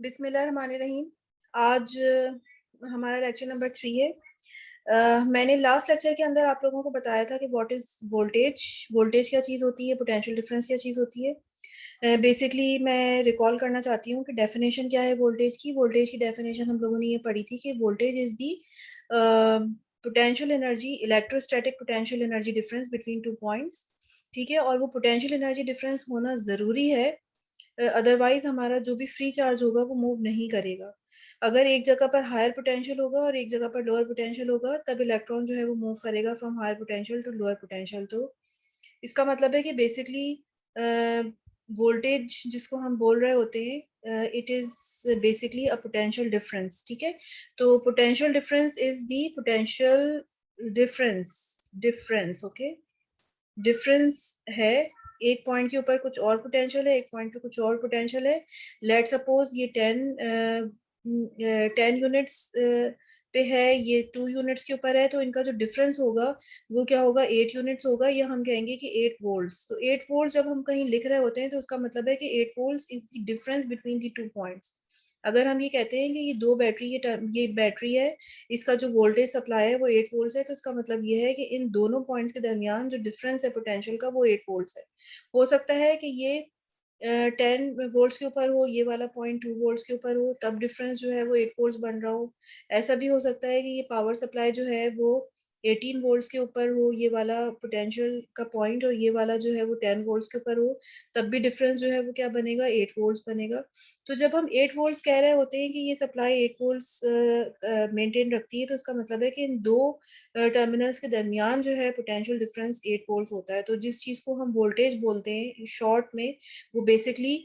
बिस्मिल्लाहिर्रहमानिर्रहीम। आज हमारा लेक्चर नंबर 3 है। मैंने लास्ट लेक्चर के अंदर आप लोगों को बताया था कि व्हाट इज़ वोल्टेज, वोल्टेज क्या चीज़ होती है, पोटेंशियल डिफरेंस क्या चीज़ होती है। बेसिकली मैं रिकॉल करना चाहती हूँ कि डेफिनेशन क्या है वोल्टेज की। वोल्टेज की डेफिनेशन हम लोगों ने ये पढ़ी थी कि voltage is the potential energy, electrostatic potential energy difference between two points. ठीक है, और वो पोटेंशियल एनर्जी डिफरेंस होना ज़रूरी है, अदरवाइज हमारा जो भी फ्री चार्ज होगा वो मूव नहीं करेगा। अगर एक जगह पर हायर पोटेंशियल होगा और एक जगह पर लोअर पोटेंशियल होगा, तब इलेक्ट्रॉन जो है वो मूव करेगा from higher potential to lower potential. तो इसका मतलब है कि बेसिकली वोल्टेज जिसको हम बोल रहे होते हैं, it is basically a potential difference. ठीक है, तो potential difference is the potential difference, difference okay, difference है। एक पॉइंट के ऊपर कुछ और पोटेंशियल है, एक पॉइंट पे कुछ और पोटेंशियल है। लेट सपोज ये 10 यूनिट्स पे है, ये 2 यूनिट्स के ऊपर है, तो इनका जो डिफरेंस होगा वो क्या होगा, 8 यूनिट्स होगा, या हम कहेंगे कि 8 वोल्ट्स। तो 8 वोल्ट्स जब हम कहीं लिख रहे होते हैं तो उसका मतलब है कि 8 volts is the difference between the two points. अगर हम ये कहते हैं कि ये दो बैटरी, ये बैटरी है, इसका जो वोल्टेज सप्लाई है वो 8 वोल्ट्स है, तो इसका मतलब ये है कि इन दोनों पॉइंट्स के दरमियान जो डिफरेंस है पोटेंशियल का वो 8 वोल्ट्स है। हो सकता है कि ये 10 वोल्ट्स के ऊपर हो, ये वाला पॉइंट 2 वोल्ट्स के ऊपर हो, तब डिफरेंस जो है वो 8 वोल्ट्स बन रहा हो। ऐसा भी हो सकता है कि ये पावर सप्लाई जो है वो 18 वोल्ट्स के ऊपर हो, ये वाला पोटेंशियल का पॉइंट, और ये वाला जो है वो 10 वोल्ट्स के ऊपर हो, तब भी डिफरेंस जो है वो क्या बनेगा, 8 वोल्ट्स बनेगा। तो जब हम 8 वोल्ट्स कह रहे होते हैं कि ये सप्लाई 8 वोल्ट्स मेंटेन रखती है, तो इसका मतलब है कि इन दो टर्मिनल्स के दरमियान जो है पोटेंशियल डिफरेंस 8 वोल्ट्स होता है। तो जिस चीज को हम वोल्टेज बोलते हैं शॉर्ट में, वो बेसिकली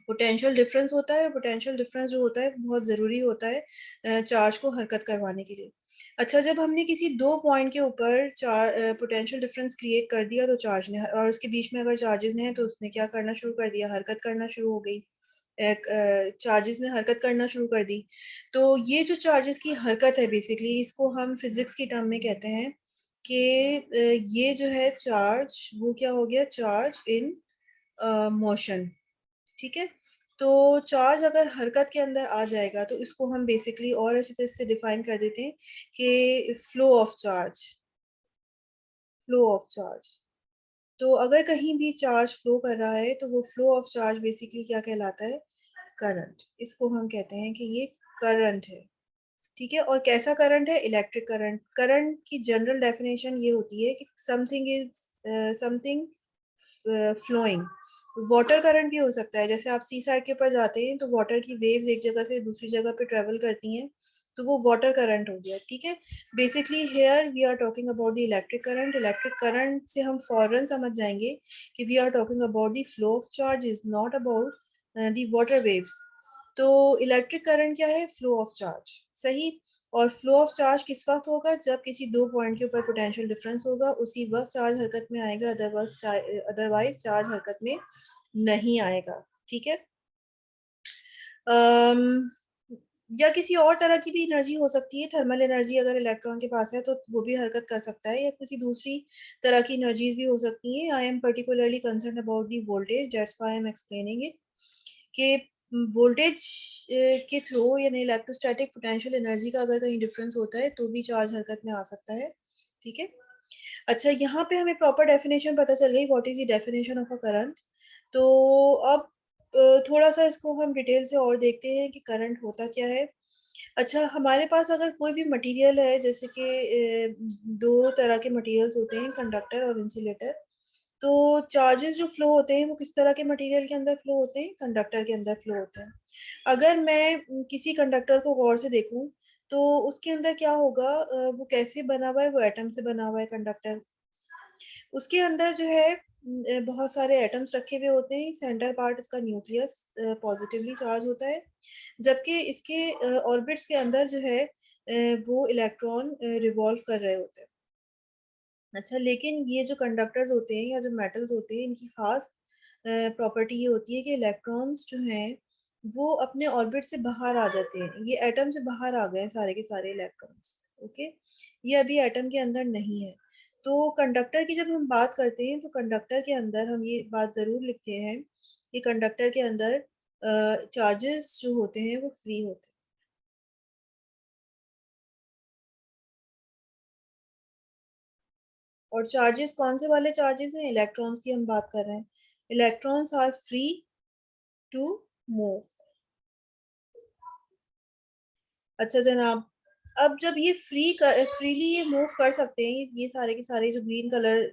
पोटेंशियल डिफरेंस होता है। पोटेंशियल डिफरेंस जो होता है वो बहुत ज़रूरी होता है चार्ज को हरकत करवाने के लिए। अच्छा, जब हमने किसी दो पॉइंट के ऊपर पोटेंशियल डिफरेंस क्रिएट कर दिया तो चार्ज ने, और उसके बीच में अगर चार्जेस हैं तो उसने क्या करना शुरू कर दिया, हरकत करना शुरू हो गई। चार्जेस ने हरकत करना शुरू कर दी। तो ये जो चार्जेस की हरकत है बेसिकली, इसको हम फिजिक्स की टर्म में कहते हैं कि ये जो है चार्ज, वो क्या हो गया, चार्ज इन मोशन। ठीक है, तो चार्ज अगर हरकत के अंदर आ जाएगा तो इसको हम बेसिकली और अच्छी तरह से डिफाइन कर देते हैं कि flow of charge, flow of charge. तो अगर कहीं भी चार्ज फ्लो कर रहा है तो वो फ्लो ऑफ चार्ज बेसिकली क्या कहलाता है, करंट। इसको हम कहते हैं कि ये करंट है। ठीक है, और कैसा करंट है, इलेक्ट्रिक करंट। करंट की जनरल डेफिनेशन ये होती है कि something is something flowing. Water current भी हो सकता है, जैसे आप सी साइड के ऊपर जाते हैं तो वाटर की वेव्स एक जगह से दूसरी जगह पे ट्रेवल करती हैं, तो वो वाटर करंट हो गया। ठीक है, basically here we are talking about the electric current. Electric current से हम फौरन समझ जाएंगे कि we are talking about the flow of charge, is not about the water waves. तो इलेक्ट्रिक करंट क्या है, फ्लो ऑफ चार्ज। सही। और फ्लो ऑफ चार्ज किस वक्त होगा, जब किसी दो पॉइंट के ऊपर पोटेंशियल डिफरेंस होगा, उसी वक्त चार्ज हरकत में आएगा, अदरवाइज चार्ज हरकत में नहीं आएगा। ठीक है, अम, या किसी और तरह की भी एनर्जी हो सकती है। थर्मल एनर्जी अगर इलेक्ट्रॉन के पास है तो वो भी हरकत कर सकता है, या किसी दूसरी तरह की एनर्जीज भी हो सकती है। I am particularly concern about the voltage, that's why I am explaining it कि वोल्टेज के थ्रू यानी इलेक्ट्रोस्टैटिक पोटेंशियल एनर्जी का अगर कहीं डिफरेंस होता है तो भी चार्ज हरकत में आ सकता है। ठीक है, अच्छा, यहाँ पे हमें प्रॉपर डेफिनेशन पता चल गई, what is the definition of a current. तो अब थोड़ा सा इसको हम डिटेल से और देखते हैं कि करंट होता क्या है। अच्छा, हमारे पास अगर कोई भी मटेरियल है, जैसे कि दो तरह के मटेरियल्स होते हैं, कंडक्टर और इंसुलेटर। तो चार्जेस जो फ्लो होते हैं वो किस तरह के मटेरियल के अंदर फ्लो होते हैं, कंडक्टर के अंदर फ्लो होते हैं। अगर मैं किसी कंडक्टर को गौर से देखूं तो उसके अंदर क्या होगा, वो कैसे बना हुआ है, वो एटम से बना हुआ है कंडक्टर। उसके अंदर जो है बहुत सारे एटम्स रखे हुए होते हैं। सेंटर पार्ट इसका न्यूक्लियस पॉजिटिवली चार्ज होता है, जबकि इसके ऑर्बिट्स के अंदर जो है वो इलेक्ट्रॉन रिवॉल्व कर रहे होते हैं। अच्छा, लेकिन ये जो कंडक्टर्स होते हैं या जो मेटल्स होते हैं, इनकी खास प्रॉपर्टी ये होती है कि इलेक्ट्रॉन्स जो हैं वो अपने ऑर्बिट से बाहर आ जाते हैं। ये एटम से बाहर आ गए हैं सारे के सारे इलेक्ट्रॉन्स। ओके, ये अभी एटम के अंदर नहीं है। तो कंडक्टर की जब हम बात करते हैं तो कंडक्टर के अंदर हम ये बात ज़रूर लिखते हैं कि कंडक्टर के अंदर चार्जेस जो होते हैं वो फ्री होते हैं। और चार्जेस कौन से वाले चार्जेस हैं? इलेक्ट्रॉन्स की हम बात कर रहे हैं। Electrons are free to move. अच्छा जनाब, अब जब ये फ्रीली ये मूव कर सकते हैं, ये सारे के सारे जो ग्रीन कलर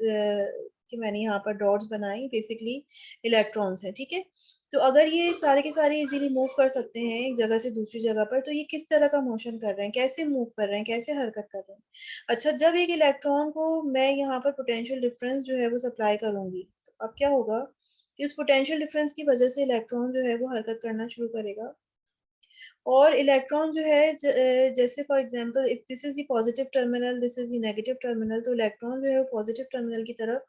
के मैंने यहाँ पर डॉट्स बनाए बेसिकली इलेक्ट्रॉन्स हैं, ठीक है। तो अगर ये सारे के सारे इजीली मूव कर सकते हैं एक जगह से दूसरी जगह पर, तो ये किस तरह का मोशन कर रहे हैं, कैसे मूव कर रहे हैं, कैसे हरकत कर रहे हैं? अच्छा, जब एक इलेक्ट्रॉन को मैं यहाँ पर पोटेंशियल डिफरेंस जो है वो सप्लाई करूंगी, तो अब क्या होगा कि उस पोटेंशियल डिफरेंस की वजह से इलेक्ट्रॉन जो है वो हरकत करना शुरू करेगा। और इलेक्ट्रॉन जो है जैसे for example if this is the positive terminal, this is the negative terminal, तो इलेक्ट्रॉन जो है वो पॉजिटिव टर्मिनल की तरफ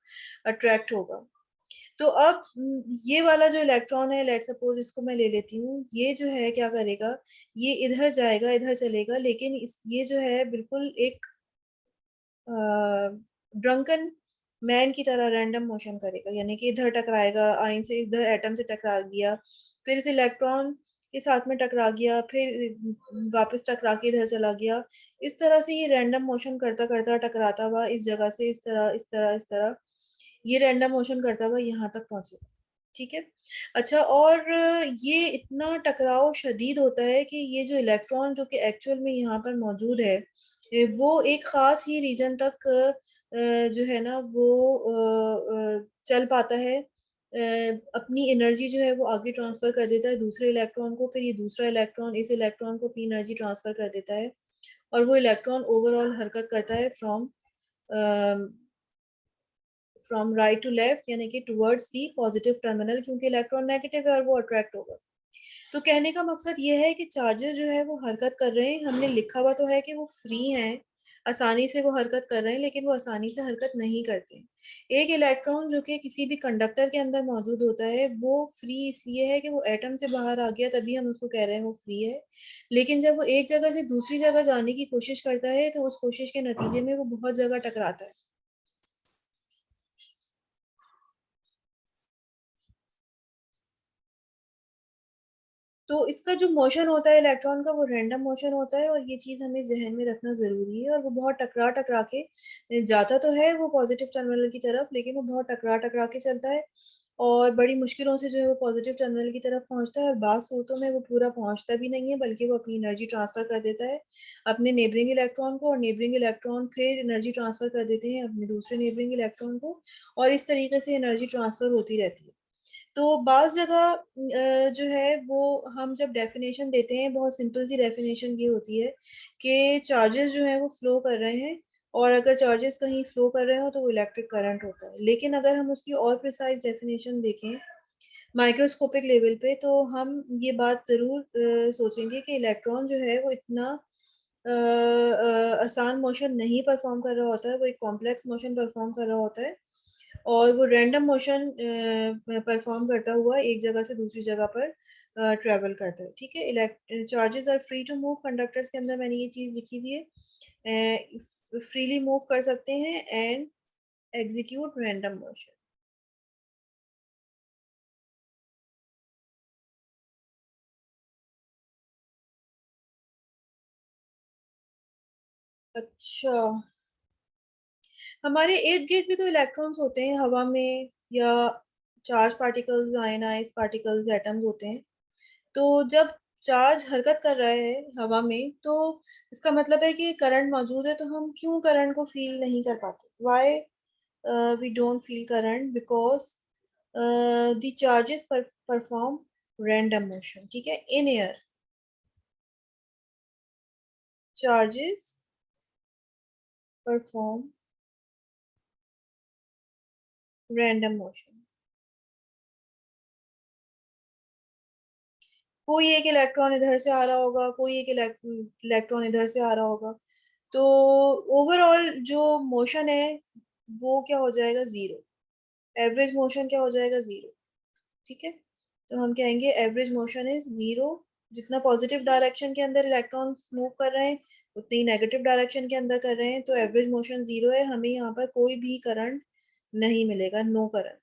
अट्रैक्ट होगा। तो अब ये वाला जो इलेक्ट्रॉन है, लेट सपोज इसको मैं ले लेती हूँ, ये जो है क्या करेगा, ये इधर जाएगा, इधर चलेगा, लेकिन ये जो है बिल्कुल एक ड्रंकन मैन की तरह रैंडम मोशन करेगा, यानी कि इधर टकराएगा, आयन से इधर एटम से टकरा गया, फिर इस इलेक्ट्रॉन के साथ में टकरा गया, फिर वापस टकरा के इधर चला गया। इस तरह से ये रैंडम मोशन करता करता टकराता हुआ इस जगह से इस तरह इस तरह इस तरह ये रैंडम मोशन करता हुआ यहाँ तक पहुंचेगा, ठीक है। अच्छा, और ये इतना टकराव शदीद होता है कि ये जो इलेक्ट्रॉन जो कि एक्चुअल में यहाँ पर मौजूद है, वो एक खास ही रीजन तक जो है ना वो चल पाता है, अपनी एनर्जी जो है वो आगे ट्रांसफर कर देता है दूसरे इलेक्ट्रॉन को, फिर ये दूसरा इलेक्ट्रॉन इस इलेक्ट्रॉन को अपनी एनर्जी ट्रांसफर कर देता है, और वो इलेक्ट्रॉन ओवरऑल हरकत करता है फ्रॉम राइट टू लेफ्ट, यानी कि टुवर्ड्स दी पॉजिटिव टर्मिनल, क्योंकि इलेक्ट्रॉन नेगेटिव है और वो अट्रैक्ट होगा। तो कहने का मकसद ये है कि चार्जेस जो है वो हरकत कर रहे हैं, हमने लिखा हुआ तो है कि वो फ्री हैं, आसानी से वो हरकत कर रहे हैं, लेकिन वो आसानी से हरकत नहीं करते। एक इलेक्ट्रॉन जो कि किसी भी कंडक्टर के अंदर मौजूद होता है वो फ्री इसलिए है कि वो एटम से बाहर आ गया, तभी हम उसको कह रहे हैं वो फ्री है। लेकिन जब वो एक जगह से दूसरी जगह जाने की कोशिश करता है, तो उस कोशिश के नतीजे में वो बहुत जगह टकराता है। तो इसका जो मोशन होता है इलेक्ट्रॉन का, वो रैंडम मोशन होता है, और ये चीज हमें जहन में रखना जरूरी है। और वो बहुत टकरा टकरा के जाता तो है वो पॉजिटिव टर्मिनल की तरफ, लेकिन वो बहुत टकरा टकरा के चलता है, और बड़ी मुश्किलों से जो है वो पॉजिटिव टर्मिनल की तरफ पहुंचता है। और बात सूरतों में वो पूरा पहुंचता भी नहीं है, बल्कि वो अपनी एनर्जी ट्रांसफर कर देता है अपने नेबरिंग इलेक्ट्रॉन को, और नेबरिंग इलेक्ट्रॉन फिर एनर्जी ट्रांसफर कर देते हैं अपने दूसरे नेबरिंग इलेक्ट्रॉन को, और इस तरीके से एनर्जी ट्रांसफर होती रहती है। तो बाज़ जगह जो है वो हम जब डेफिनेशन देते हैं, बहुत सिंपल सी डेफिनेशन ये होती है कि चार्जेस जो हैं वो फ्लो कर रहे हैं, और अगर चार्जेस कहीं फ्लो कर रहे हो तो वो इलेक्ट्रिक करंट होता है। लेकिन अगर हम उसकी और प्रिसाइज डेफिनेशन देखें माइक्रोस्कोपिक लेवल पे, तो हम ये बात ज़रूर सोचेंगे कि इलेक्ट्रॉन जो है वो इतना आसान मोशन नहीं परफॉर्म कर रहा होता है, वो एक कॉम्प्लेक्स मोशन परफॉर्म कर रहा होता है, और वो रैंडम मोशन परफॉर्म करता हुआ एक जगह से दूसरी जगह पर ट्रेवल करता है, ठीक है। Charges are free to move, conductors के अंदर मैंने ये चीज लिखी हुई है, फ्रीली मूव कर सकते हैं एंड एग्जीक्यूट रैंडम मोशन। अच्छा, हमारे इर्द गिर्द भी तो इलेक्ट्रॉन्स होते हैं हवा में, या charge particles, ionise particles, atoms होते हैं। तो जब चार्ज हरकत कर रहा है हवा में, तो इसका मतलब है कि करंट मौजूद है, तो हम क्यों करंट को फील नहीं कर पाते? Why we don't feel current? Because the charges perform random motion, ठीक है। In air charges perform random motion. कोई एक इलेक्ट्रॉन इधर से आ रहा होगा, कोई एक इलेक्ट्रॉन इधर से आ रहा होगा, तो ओवरऑल जो मोशन है वो क्या हो जाएगा? जीरो। एवरेज मोशन क्या हो जाएगा? जीरो, ठीक है। तो हम कहेंगे एवरेज मोशन इज जीरो। जितना पॉजिटिव डायरेक्शन के अंदर इलेक्ट्रॉन्स मूव कर रहे हैं, उतनी नेगेटिव डायरेक्शन के अंदर कर रहे हैं, तो एवरेज मोशन जीरो है, हमें यहाँ पर कोई भी करंट नहीं मिलेगा, नो करंट।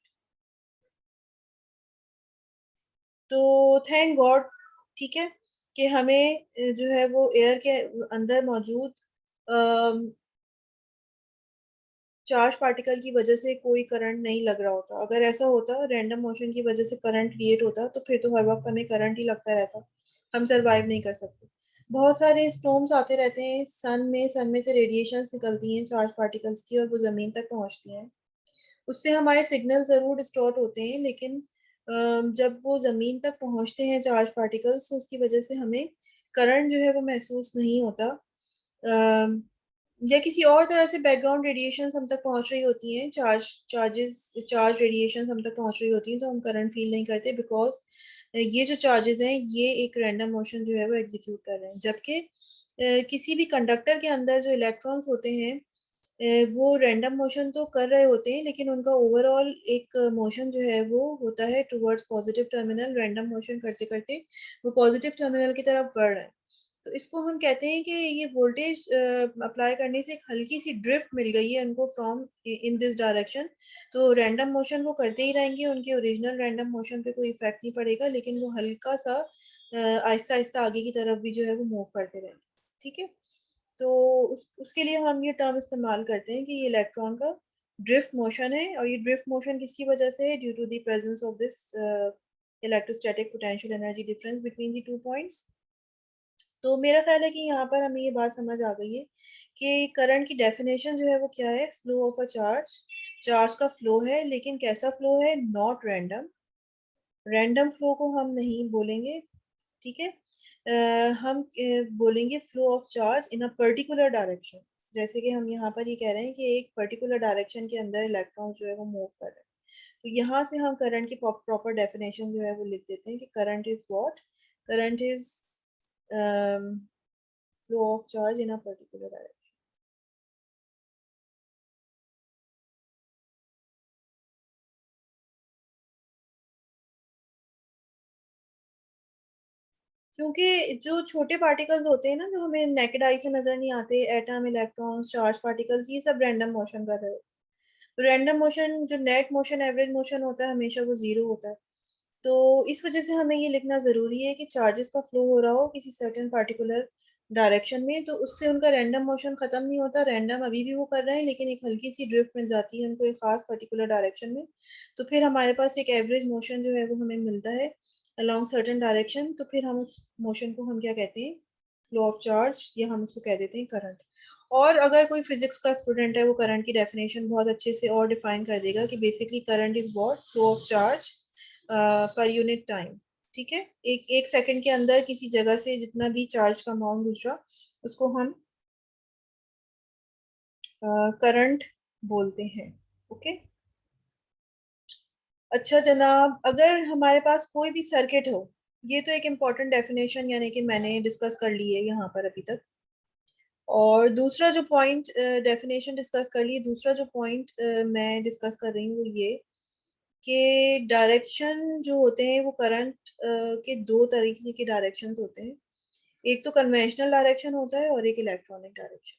तो थैंक गॉड, ठीक है, कि हमें जो है वो एयर के अंदर मौजूद चार्ज पार्टिकल की वजह से कोई करंट नहीं लग रहा होता। अगर ऐसा होता, रैंडम मोशन की वजह से करंट क्रिएट होता, तो फिर तो हर वक्त हमें करंट ही लगता रहता, हम सरवाइव नहीं कर सकते। बहुत सारे स्टॉर्म्स आते रहते हैं सन में से रेडिएशंस निकलती हैं चार्ज पार्टिकल्स की, और वो जमीन तक पहुंचती हैं। उससे हमारे सिग्नल जरूर डिस्टॉर्ट होते हैं, लेकिन जब वो जमीन तक पहुंचते हैं चार्ज पार्टिकल्स, तो उसकी वजह से हमें करंट जो है वो महसूस नहीं होता। अम, या किसी और तरह से बैकग्राउंड रेडिएशन हम तक पहुंच रही होती हैं, चार्ज रेडिएशन हम तक पहुंच रही होती हैं, तो हम करंट फील नहीं करते, बिकॉज ये जो चार्जेस हैं ये एक रैंडम मोशन जो है वो एग्जीक्यूट कर रहे हैं। जबकि किसी भी कंडक्टर के अंदर जो इलेक्ट्रॉन्स होते हैं, वो रैंडम मोशन तो कर रहे होते हैं, लेकिन उनका ओवरऑल एक मोशन जो है वो होता है towards positive terminal. Random motion करते करते वो पॉजिटिव टर्मिनल की तरफ बढ़ रहे हैं। तो इसको हम कहते हैं कि ये वोल्टेज अप्लाई करने से एक हल्की सी ड्रिफ्ट मिल गई है उनको फ्रॉम इन दिस डायरेक्शन। तो रैंडम मोशन वो करते ही रहेंगे, उनके ओरिजिनल रैंडम मोशन पे कोई इफेक्ट नहीं पड़ेगा, लेकिन वो हल्का सा आहिस्ता आहिस्ता आगे की तरफ भी जो है वो मूव करते रहेंगे। ठीक है, तो उसके लिए हम ये टर्म इस्तेमाल करते हैं कि ये इलेक्ट्रॉन का ड्रिफ्ट मोशन है। और ये ड्रिफ्ट मोशन किसकी वजह से है? Due to the presence of this electrostatic potential energy difference between the two points. तो मेरा ख्याल है कि यहाँ पर हमें ये बात समझ आ गई है कि करंट की डेफिनेशन जो है वो क्या है। Flow of a charge, charge का फ्लो है, लेकिन कैसा फ्लो है? Not random. रैंडम फ्लो को हम नहीं बोलेंगे, ठीक है। हम बोलेंगे flow of charge in a particular direction. जैसे कि हम यहाँ पर ये कह रहे हैं कि एक पर्टिकुलर डायरेक्शन के अंदर इलेक्ट्रॉन जो है वो मूव कर रहे हैं। तो यहाँ से हम करंट की प्रॉपर डेफिनेशन जो है वो लिख देते हैं कि current is what? Current is flow of charge in a particular direction. क्योंकि जो छोटे पार्टिकल्स होते हैं ना, जो हमें नेकेड आई से नजर नहीं आते, एटम, इलेक्ट्रॉन्स, चार्ज पार्टिकल्स, ये सब रैंडम मोशन कर रहे होते हैं। रैंडम मोशन, जो नेट मोशन, एवरेज मोशन होता है, हमेशा वो जीरो होता है। तो इस वजह से हमें ये लिखना जरूरी है कि चार्जेस का फ्लो हो रहा हो किसी सर्टेन पार्टिकुलर डायरेक्शन में, तो उससे उनका रैंडम मोशन खत्म नहीं होता। रैंडम अभी भी वो कर रहे हैं, लेकिन एक हल्की सी ड्रिफ्ट मिल जाती है उनको एक खास पर्टिकुलर डायरेक्शन में। तो फिर हमारे पास एक एवरेज मोशन जो है वो हमें मिलता है अलोंग सर्टेन डायरेक्शन। तो फिर हम उस मोशन को हम क्या कहते हैं? फ्लो ऑफ चार्ज, या हम उसको कह देते हैं करंट। और अगर कोई फिजिक्स का स्टूडेंट है, वो करंट की डेफिनेशन बहुत अच्छे से और डिफाइन कर देगा कि basically current is what? Flow of charge per unit time. ठीक है, एक एक सेकंड के अंदर किसी जगह से जितना भी चार्ज का अमाउंट गुजरा, उसको हम करंट बोलते हैं। ओके। अच्छा जनाब, अगर हमारे पास कोई भी सर्किट हो, ये तो एक इम्पॉर्टेंट डेफिनेशन यानी कि मैंने डिस्कस कर ली है यहाँ पर अभी तक। और दूसरा जो पॉइंट, डेफिनेशन डिस्कस कर ली, दूसरा जो पॉइंट मैं डिस्कस कर रही हूँ वो ये कि डायरेक्शन जो होते हैं वो करंट के दो तरीके के डायरेक्शंस होते हैं। एक तो कन्वेंशनल डायरेक्शन होता है और एक इलेक्ट्रॉनिक डायरेक्शन।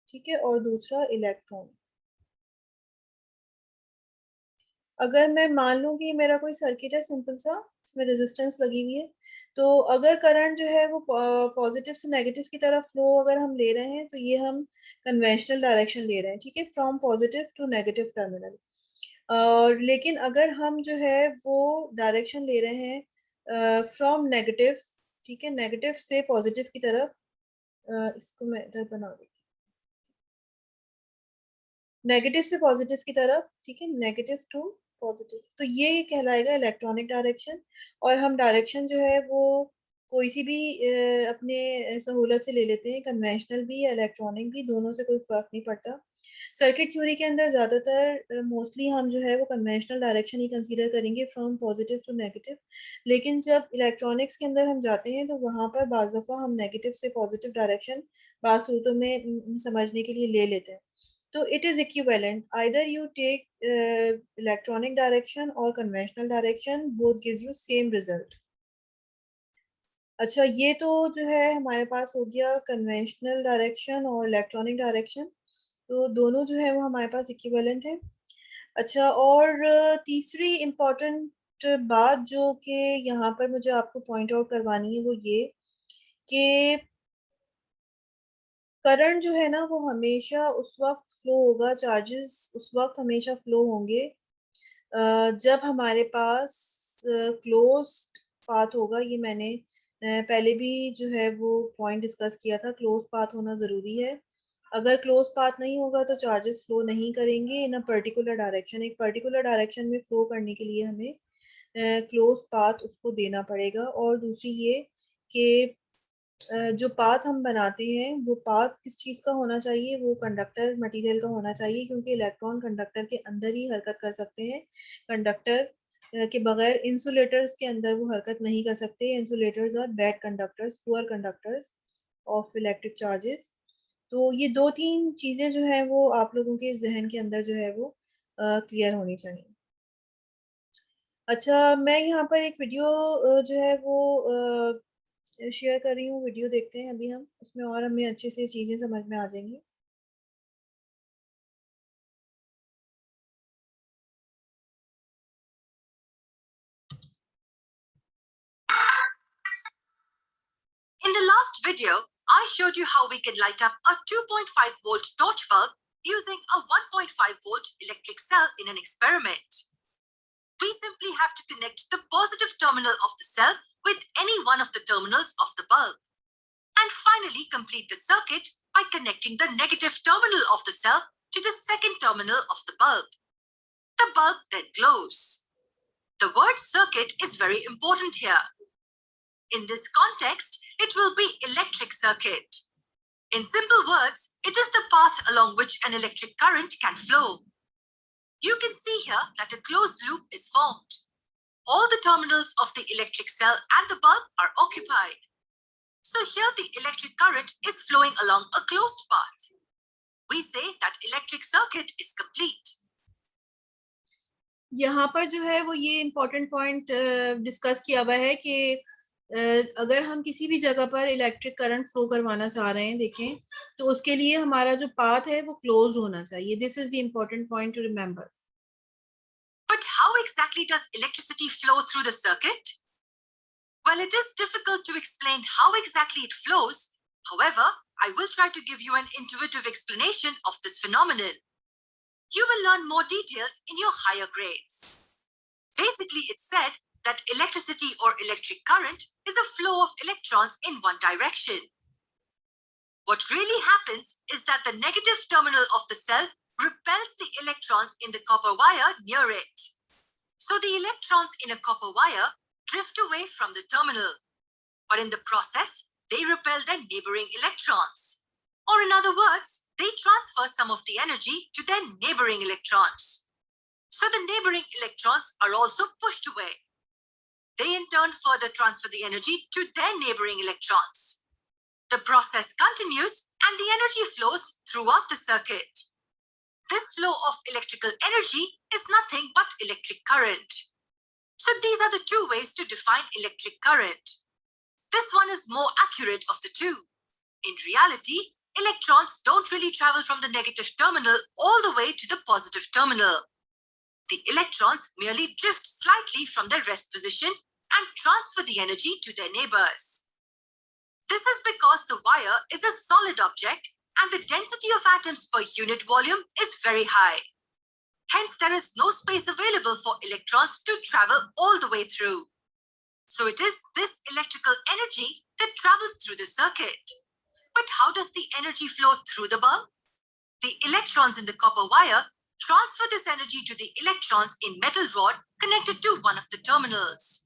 ठीक है, और दूसरा इलेक्ट्रॉनिक। अगर मैं मान लूं कि मेरा कोई सर्किट है सिंपल सा, इसमें रेजिस्टेंस लगी हुई है, तो अगर करंट जो है वो पॉजिटिव से नेगेटिव की तरफ फ्लो अगर हम ले रहे हैं, तो ये हम कन्वेंशनल डायरेक्शन ले रहे हैं, ठीक है, from positive to negative terminal. और लेकिन अगर हम जो है वो डायरेक्शन ले रहे हैं फ्रॉम नेगेटिव, ठीक है, नेगेटिव से पॉजिटिव की तरफ, इसको मैं इधर बना दूँ, नेगेटिव से पॉजिटिव की तरफ, ठीक है, नेगेटिव टू पॉजिटिव, तो ये कहलाएगा इलेक्ट्रॉनिक डायरेक्शन। और हम डायरेक्शन जो है वो कोई सी भी अपने सहूलत से ले लेते हैं, कन्वेंशनल भी या इलेक्ट्रॉनिक भी, दोनों से कोई फर्क नहीं पड़ता। सर्किट थ्योरी के अंदर ज़्यादातर मोस्टली हम जो है वो कन्वेंशनल डायरेक्शन ही कंसीडर करेंगे फ्रॉम पॉजिटिव टू नेगेटिव। लेकिन जब इलेक्ट्रॉनिक्स के अंदर हम जाते हैं, तो वहाँ पर बाज़ दफ़ा हम नेगेटिव से पॉजिटिव डायरेक्शन बात सूरतों में समझने के लिए ले लेते हैं। तो it is equivalent. Either you take electronic direction or conventional direction, both gives you same result. अच्छा, ये तो जो है हमारे पास हो गया कन्वेंशनल डायरेक्शन और इलेक्ट्रॉनिक डायरेक्शन। तो दोनों जो है वो हमारे पास इक्विवेलेंट है। अच्छा, और तीसरी इम्पोर्टेंट बात जो कि यहाँ पर मुझे आपको पॉइंट आउट करवानी है वो ये कि करंट जो है ना वो हमेशा उस वक्त फ्लो होगा, चार्जेस उस वक्त हमेशा फ्लो होंगे जब हमारे पास क्लोज्ड पाथ होगा। ये मैंने पहले भी जो है वो पॉइंट डिस्कस किया था, क्लोज पाथ होना ज़रूरी है। अगर क्लोज पाथ नहीं होगा तो चार्जेस फ्लो नहीं करेंगे इन अ पर्टिकुलर डायरेक्शन। एक पर्टिकुलर डायरेक्शन में फ्लो करने के लिए हमें क्लोज पाथ उसको देना पड़ेगा। और दूसरी ये कि जो पाथ हम बनाते हैं वो पाथ किस चीज़ का होना चाहिए, वो कंडक्टर मटेरियल का होना चाहिए, क्योंकि इलेक्ट्रॉन कंडक्टर के अंदर ही हरकत कर सकते हैं। कंडक्टर के बगैर इंसुलेटर्स के अंदर वो हरकत नहीं कर सकते। Insulators are bad conductors, poor conductors of electric charges. तो ये दो तीन चीज़ें जो है वो आप लोगों के जहन के अंदर जो है वो क्लियर होनी चाहिए। अच्छा, मैं यहाँ पर एक वीडियो जो है वो शेयर कर रही हूँ। वीडियो देखते हैं अभी हम, उसमें और हमें अच्छे से चीजें समझ में आ जाएंगी। In the last video, I showed you how we can light up a 2.5 volt torch bulb using a 1.5 volt electric cell in an experiment. We simply have to connect the positive terminal of the cell with any one of the terminals of the bulb. And finally complete the circuit by connecting the negative terminal of the cell to the second terminal of the bulb. The bulb then glows. The word circuit is very important here. In this context, it will be electric circuit. In simple words, it is the path along which an electric current can flow. You can see here that a closed loop is formed. All the terminals of the electric cell and the bulb are occupied. So here the electric current is flowing along a closed path. We say that electric circuit is complete. यहाँ पर जो है वो ये important point discuss किया हुआ है कि अगर हम किसी भी जगह पर इलेक्ट्रिक करंट फ्लो करवाना चाह रहे हैं, देखें, तो उसके लिए हमारा जो पाथ है वो क्लोज होना चाहिए। This is the important point two remember. But how exactly does electricity flow through the circuit? Well, it is difficult to explain how exactly it flows. However, I will try to give you an intuitive explanation of this phenomenon. You will learn more details in your higher grades. Basically, it's said that electricity or electric current is a flow of electrons in one direction. What really happens is that the negative terminal of the cell repels the electrons in the copper wire near it. So the electrons in a copper wire drift away from the terminal. But in the process, they repel their neighboring electrons. Or in other words, they transfer some of the energy to their neighboring electrons. So the neighboring electrons are also pushed away. They in turn further transfer the energy to their neighboring electrons. The process continues and the energy flows throughout the circuit. This flow of electrical energy is nothing but electric current. So these are the two ways to define electric current. This one is more accurate of the two. In reality, electrons don't really travel from the negative terminal all the way to the positive terminal. The electrons merely drift slightly from their rest position and transfer the energy to their neighbors. This is because the wire is a solid object and the density of atoms per unit volume is very high. Hence, there is no space available for electrons to travel all the way through. So it is this electrical energy that travels through the circuit. But how does the energy flow through the bulb? The electrons in the copper wire transfer this energy to the electrons in metal rod connected to one of the terminals.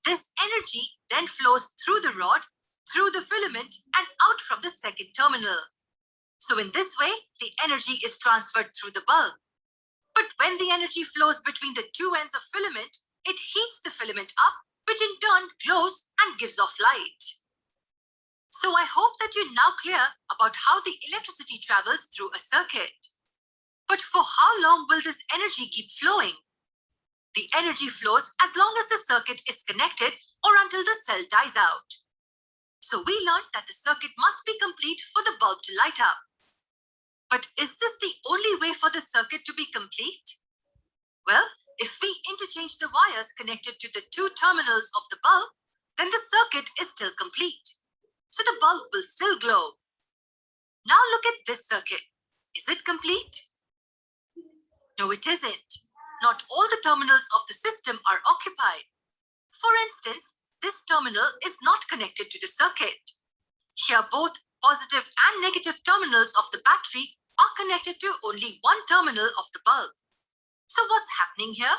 This energy then flows through the rod, through the filament, and out from the second terminal. So in this way, the energy is transferred through the bulb. But when the energy flows between the two ends of filament, it heats the filament up, which in turn glows and gives off light. So I hope that you're now clear about how the electricity travels through a circuit. But for how long will this energy keep flowing? The energy flows as long as the circuit is connected or until the cell dies out. So we learned that the circuit must be complete for the bulb to light up. But is this the only way for the circuit to be complete? Well, if we interchange the wires connected to the two terminals of the bulb, then the circuit is still complete. So the bulb will still glow. Now look at this circuit. Is it complete? No, it isn't. Not all the terminals of the system are occupied. For instance, this terminal is not connected to the circuit. Here both positive and negative terminals of the battery are connected to only one terminal of the bulb. So what's happening here?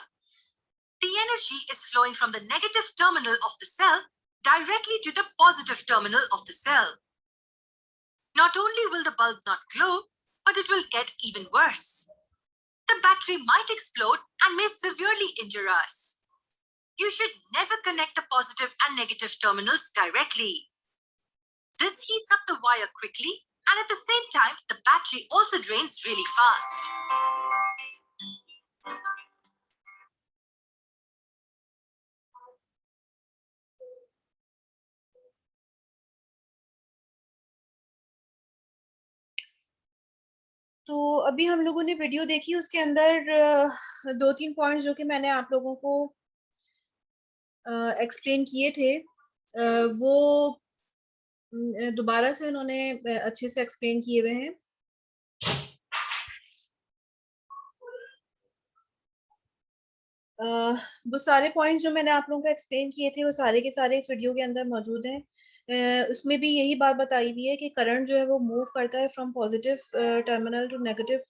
The energy is flowing from the negative terminal of the cell directly to the positive terminal of the cell. Not only will the bulb not glow, but it will get even worse. The battery might explode and may severely injure us. You should never connect the positive and negative terminals directly. This heats up the wire quickly, and at the same time, the battery also drains really fast. तो अभी हम लोगों ने video देखी, उसके अंदर 2-3 points जो कि मैंने आप लोगों को एक्सप्लेन किए थे, वो दोबारा से उन्होंने अच्छे से एक्सप्लेन किए हुए हैं। वो सारे पॉइंट्स जो मैंने आप लोगों को एक्सप्लेन किए थे, वो सारे के सारे इस वीडियो के अंदर मौजूद हैं। उसमें भी यही बात बताई हुई है कि करंट जो है वो मूव करता है from positive terminal to negative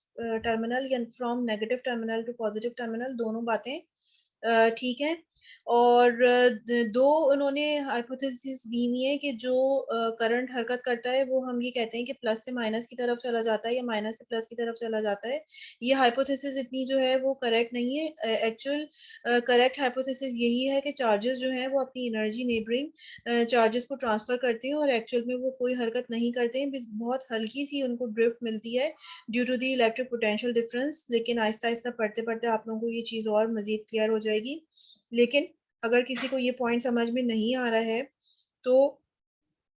terminal, या from negative terminal to positive terminal, दोनों बातें ठीक है। और दो उन्होंने हाइपोथेसिस दी हुई है कि जो करंट हरकत करता है वो हम ये कहते हैं कि प्लस से माइनस की तरफ चला जाता है या माइनस से प्लस की तरफ चला जाता है। ये हाइपोथेसिस इतनी जो है वो करेक्ट नहीं है। एक्चुअल करेक्ट हाइपोथेसिस यही है कि चार्जेस जो हैं वो अपनी एनर्जी नेबरिंग चार्जेस को ट्रांसफर करते हैं और एक्चुअल में वो कोई हरकत नहीं करते हैं, बहुत हल्की सी उनको ड्रिफ्ट मिलती है due to the electric potential difference. लेकिन आहिस्ता आहिस्ता पढ़ते पढ़ते आप लोगों को ये चीज़ और मज़ीद क्लियर हो जाएगी। लेकिन अगर किसी को ये पॉइंट समझ में नहीं आ रहा है, तो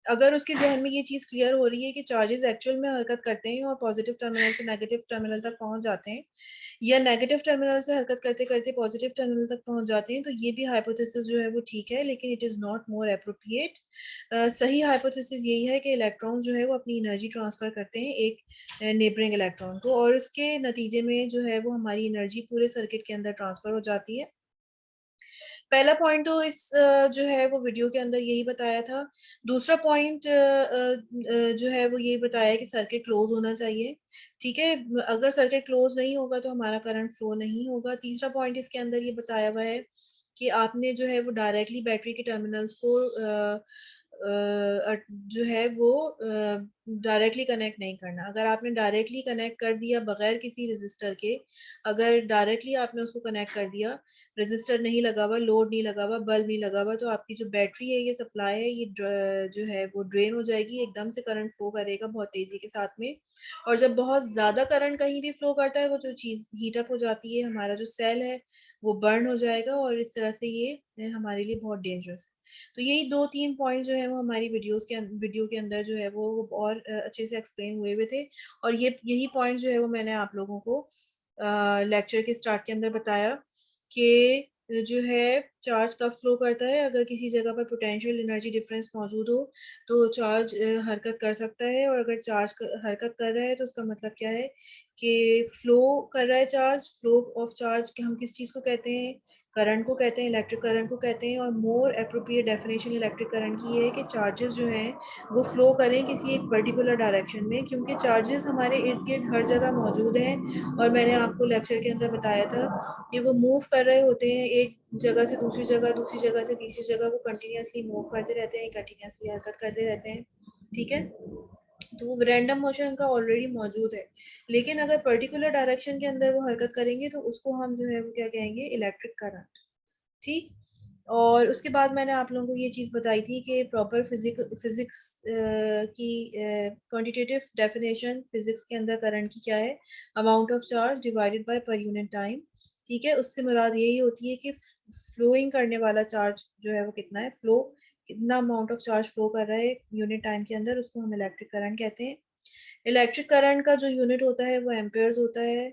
अगर उसके ज़हन में ये चीज़ क्लियर हो रही है कि चार्जेस एक्चुअल में हरकत करते हैं और पॉजिटिव टर्मिनल से नेगेटिव टर्मिनल तक पहुंच जाते हैं, या नेगेटिव टर्मिनल से हरकत करते करते पॉजिटिव टर्मिनल तक पहुंच जाते हैं, तो ये भी हाइपोथेसिस जो है वो ठीक है, लेकिन it is not more appropriate. सही हाइपोथेसिस यही है कि इलेक्ट्रॉन जो है वो अपनी एनर्जी ट्रांसफर करते हैं एक नेबरिंग इलेक्ट्रॉन को, और उसके नतीजे में जो है वो हमारी एनर्जी पूरे सर्किट के अंदर ट्रांसफर हो जाती है। पहला पॉइंट तो इस जो है वो वीडियो के अंदर यही बताया था। दूसरा पॉइंट जो है वो ये बताया कि सर्किट क्लोज होना चाहिए। ठीक है, अगर सर्किट क्लोज नहीं होगा तो हमारा करंट फ्लो नहीं होगा। तीसरा पॉइंट इसके अंदर ये बताया हुआ है कि आपने जो है वो डायरेक्टली बैटरी के टर्मिनल्स को जो है वो डायरेक्टली कनेक्ट नहीं करना। अगर आपने डायरेक्टली कनेक्ट कर दिया बगैर किसी रेजिस्टर के, अगर डायरेक्टली आपने उसको कनेक्ट कर दिया, रेजिस्टर नहीं लगा हुआ, लोड नहीं लगा हुआ, बल्ब नहीं लगा हुआ, तो आपकी जो बैटरी है, ये सप्लाई है, ये जो है वो ड्रेन हो जाएगी, एकदम से करंट फ्लो करेगा बहुत तेजी के साथ में। और जब बहुत ज्यादा करंट कहीं भी फ्लो करता है, वो जो चीज हीटअप हो जाती है, हमारा जो सेल है वो बर्न हो जाएगा, और इस तरह से ये हमारे लिए बहुत डेंजरस है। तो यही 2-3 पॉइंट जो है वो हमारी वीडियो के अंदर जो है वो और अच्छे से एक्सप्लेन हुए थे, और ये यही पॉइंट जो है वो मैंने आप लोगों को लेक्चर के स्टार्ट के अंदर बताया कि जो है चार्ज कब फ्लो करता है। अगर किसी जगह पर पोटेंशियल एनर्जी डिफरेंस मौजूद हो तो चार्ज हरकत कर सकता है, और अगर चार्ज हरकत कर रहा है तो उसका मतलब क्या है कि फ्लो कर रहा है चार्ज। फ्लो ऑफ चार्ज हम किस चीज़ को कहते हैं? करंट को कहते हैं, इलेक्ट्रिक करंट को कहते हैं। और more appropriate definition electric current की है कि चार्जेस जो हैं वो फ्लो करें किसी एक पर्टिकुलर डायरेक्शन में, क्योंकि चार्जेस हमारे इर्द गिर्द हर जगह मौजूद हैं। और मैंने आपको लेक्चर के अंदर बताया था कि वो मूव कर रहे होते हैं एक जगह से दूसरी जगह, दूसरी जगह से तीसरी जगह, वो कंटिन्यूसली मूव करते रहते हैं, कंटिन्यूसली हरकत करते रहते हैं। ठीक है, तो वो रैंडम मोशन का ऑलरेडी मौजूद है, लेकिन अगर पर्टिकुलर डायरेक्शन के अंदर वो हरकत करेंगे तो उसको हम जो है वो क्या कहेंगे? Electric current. ठीक। और उसके बाद मैंने आप लोगों को ये चीज़ बताई थी कि प्रॉपर फिजिक्स की क्वांटिटेटिव डेफिनेशन फिजिक्स के अंदर करंट की क्या है? Amount of charge divided by per unit time. ठीक है, उससे मुराद यही होती है कि फ्लोइंग करने वाला चार्ज जो है वो कितना है, फ्लो कितना अमाउंट ऑफ चार्ज फ्लो कर रहा है यूनिट टाइम के अंदर, उसको हम इलेक्ट्रिक करंट कहते हैं। इलेक्ट्रिक करंट का जो यूनिट होता है वो एम्पेयर्स होता है।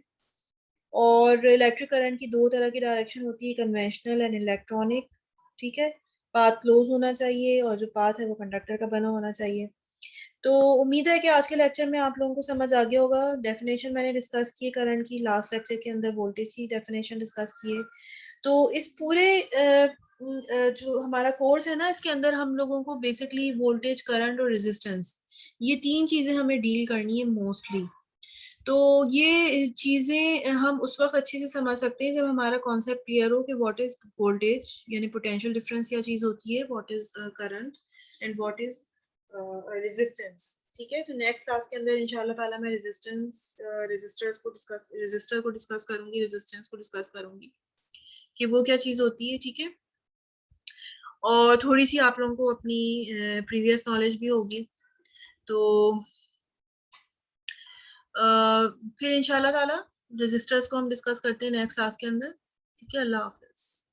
और इलेक्ट्रिक करंट की दो तरह की डायरेक्शन होती है, कन्वेंशनल एंड इलेक्ट्रॉनिक, ठीक है। पाथ क्लोज होना चाहिए और जो पाथ है वो कंडक्टर का बना होना चाहिए। तो उम्मीद है कि आज के लेक्चर में आप लोगों को समझ आ गया होगा। डेफिनेशन मैंने डिस्कस की है करंट की, लास्ट लेक्चर के अंदर वोल्टेज की डेफिनेशन डिस्कस की है। तो इस पूरे जो हमारा कोर्स है ना, इसके अंदर हम लोगों को बेसिकली वोल्टेज, करंट और रेजिस्टेंस, ये तीन चीजें हमें डील करनी है मोस्टली। तो ये चीजें हम उस वक्त अच्छे से समझ सकते हैं जब हमारा कॉन्सेप्ट क्लियर हो कि व्हाट इज वोल्टेज, यानी पोटेंशियल डिफरेंस क्या चीज होती है, what is current and what is resistance. ठीक है, तो नेक्स्ट क्लास के अंदर इंशाल्लाह ताला मैं रेजिस्टर को डिस्कस करूंगी, रेजिस्टेंस को डिस्कस करूंगी कि वो क्या चीज होती है। ठीक है, और थोड़ी सी आप लोगों को अपनी प्रीवियस नॉलेज भी होगी। तो फिर इंशाल्लाह ताला रेजिस्टर्स को हम डिस्कस करते हैं नेक्स्ट क्लास के अंदर। ठीक है, अल्लाह हाफिज।